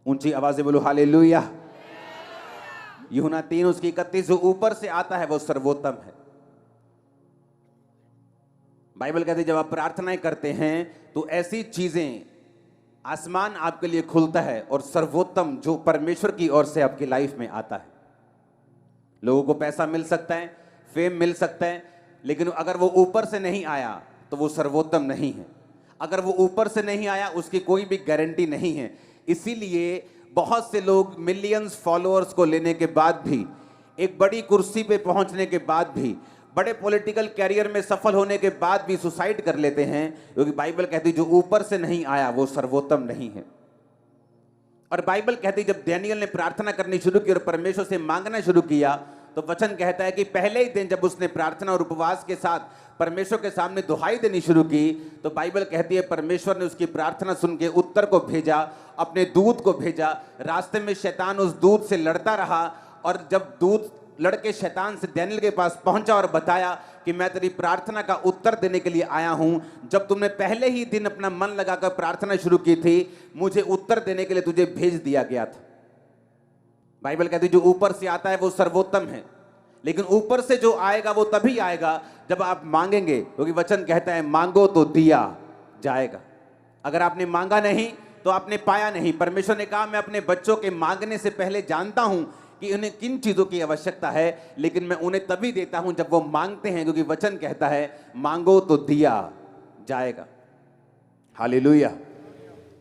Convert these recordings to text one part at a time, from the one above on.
ऊंची आवाज से बोलो हालेलुया। यूहन्ना 3:31 जो ऊपर से आता है वो सर्वोत्तम है। बाइबल कहती है जब आप प्रार्थनाएं करते हैं तो ऐसी चीजें आसमान आपके लिए खुलता है और सर्वोत्तम जो परमेश्वर की ओर से आपकी लाइफ में आता है। लोगों को पैसा मिल सकता है, फेम मिल सकता है, लेकिन अगर वो ऊपर से नहीं आया तो वो सर्वोत्तम नहीं है। अगर वो ऊपर से नहीं आया उसकी कोई भी गारंटी नहीं है। इसीलिए बहुत से लोग मिलियंस फॉलोअर्स को लेने के बाद भी, एक बड़ी कुर्सी पे पहुंचने के बाद भी, बड़े पॉलिटिकल कैरियर में सफल होने के बाद भी सुसाइड कर लेते हैं, क्योंकि बाइबल कहती है जो ऊपर से नहीं आया वो सर्वोत्तम नहीं है। और बाइबल कहती है जब डैनियल ने प्रार्थना करनी शुरू की और परमेश्वर से मांगना शुरू किया तो वचन कहता है कि पहले ही दिन जब उसने प्रार्थना और उपवास के साथ परमेश्वर के सामने दुहाई देनी शुरू की तो बाइबल कहती है परमेश्वर ने उसकी प्रार्थना सुन के उत्तर को भेजा, अपने दूत को भेजा। रास्ते में शैतान उस दूत से लड़ता रहा और जब दूत लड़के शैतान से डैनियल के पास पहुंचा और बताया कि मैं तेरी प्रार्थना का उत्तर देने के लिए आया हूं, जब तुमने पहले ही दिन अपना मन लगाकर प्रार्थना शुरू की थी मुझे उत्तर देने के लिए तुझे भेज दिया गया था। बाइबल कहती है जो ऊपर से आता है वो सर्वोत्तम है, लेकिन ऊपर से जो आएगा वो तभी आएगा जब आप मांगेंगे, क्योंकि वचन कहता है मांगो तो दिया जाएगा। अगर आपने मांगा नहीं तो आपने पाया नहीं। परमेश्वर ने कहा मैं अपने बच्चों के मांगने से पहले जानता हूं कि उन्हें किन चीजों की आवश्यकता है, लेकिन मैं उन्हें तभी देता हूं जब वो मांगते हैं, क्योंकि वचन कहता है मांगो तो दिया जाएगा। हालेलुया।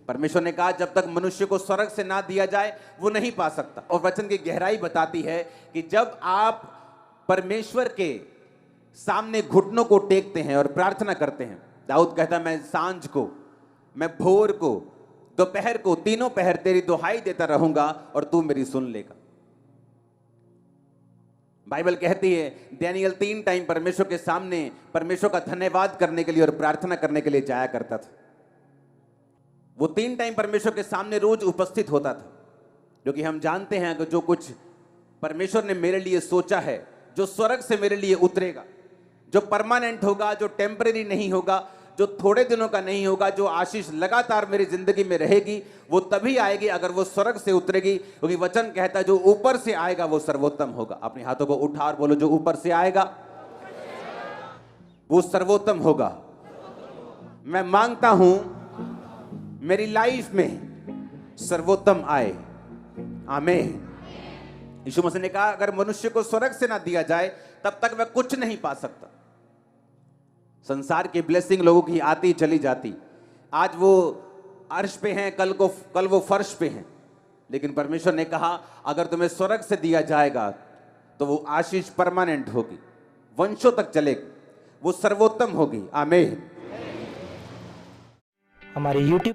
परमेश्वर ने कहा जब तक मनुष्य को स्वर्ग से ना दिया जाए वो नहीं पा सकता। और वचन की गहराई बताती है कि जब आप परमेश्वर के सामने घुटनों को टेकते हैं और प्रार्थना करते हैं, दाऊद कहता है मैं सांझ को, मैं भोर को, दोपहर को, तीनों पहर तेरी दुहाई देता रहूंगा और तू मेरी सुन लेगा। बाइबल कहती है डैनियल 3 टाइम परमेश्वर के सामने परमेश्वर का धन्यवाद करने के लिए और प्रार्थना करने के लिए जाया करता था। वो 3 टाइम परमेश्वर के सामने रोज उपस्थित होता था, क्योंकि हम जानते हैं कि जो कुछ परमेश्वर ने मेरे लिए सोचा है, जो स्वर्ग से मेरे लिए उतरेगा, जो परमानेंट होगा, जो टेम्परेरी नहीं होगा, जो थोड़े दिनों का नहीं होगा, जो आशीष लगातार मेरी जिंदगी में रहेगी, वो तभी आएगी अगर वो स्वर्ग से उतरेगी। क्योंकि वचन कहता है जो ऊपर से आएगा वो सर्वोत्तम होगा। अपने हाथों को उठा और बोलो जो ऊपर से आएगा वो सर्वोत्तम होगा। मैं मांगता हूं मेरी लाइफ में सर्वोत्तम आए। आमीन। यीशु मसीह ने कहा अगर मनुष्य को स्वर्ग से ना दिया जाए तब तक वह कुछ नहीं पा सकता। संसार की ब्लेसिंग लोगों की आती चली जाती, आज वो अर्श पे हैं, कल वो फर्श पे हैं, लेकिन परमेश्वर ने कहा अगर तुम्हें स्वर्ग से दिया जाएगा तो वो आशीष परमानेंट होगी, वंशों तक चलेगी, वो सर्वोत्तम होगी। आमीन। हमारे YouTube